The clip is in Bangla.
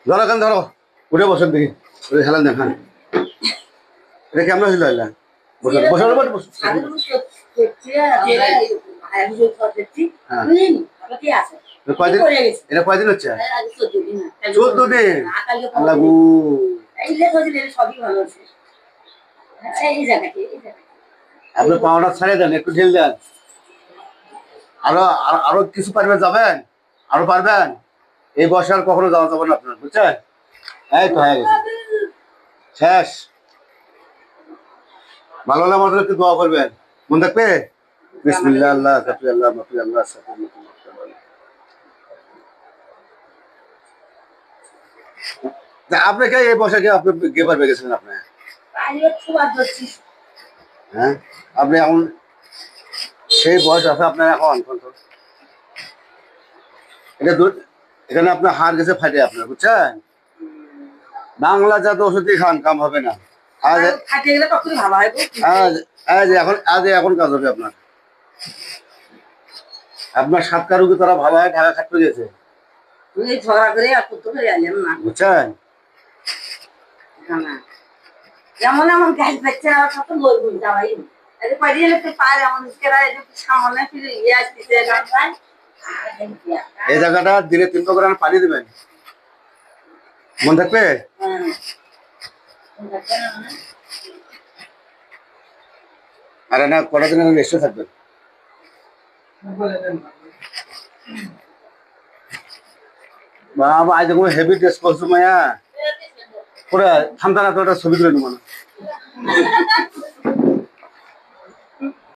ধরো কেন ধরো উঠে বসেন দেখি খেলান দেখান এটা কেমন হয়েছিল বসার উপর এটা কয়দিন হচ্ছে 14 দিন লাগু আপনার পাওয়াটা ছাড়িয়ে দেন একটু ঢেল দেন আরো আরো কিছু পারবেন যাবেন আরো পারবেন এই বয়সে আর কখনো যাওয়া যাবে না আপনার বুঝছেন এই তো হয়ে গেছে শেষ ভালো হলে আমাদের একটু দোয়া করবেন মন থাকবে বিসমিল্লাহ আল্লাহ কাফি আল্লাহ মাফি আল্লাহ আপনাকে এই বয়সে আপনি গেবার পেয়ে গেছিলেন আপনি হ্যাঁ আপনি এখন সেই বয়স আছে আপনার এখন এটা এখানে আপনার হার গেছে ফাটে আপনার বুঝছেন বাংলা জাত ওষুধ খান কাম হবে না আজ এখন কাজ হবে আপনার আপনার সাতটা রোগী তারা ভালো হয় ঢাকা খাটতে গেছে বুঝছেন যেমন এমন গ্যাস পাচ্ছে না কত বলবো যাওয়াই পারিয়ে নিতে পারে আমাদের সামনে ফিরে ইয়ে আসতেছে এই জায়গাটা দিনে 3 করে পানি দিবেন মন থাকবে আর না কটা দিন রেস্টে থাকবেন বাবা আজ কোনো হেভি ড্রেস করছো মায়া পুরা থামতা না তো একটা ছবি তুলে নেবো না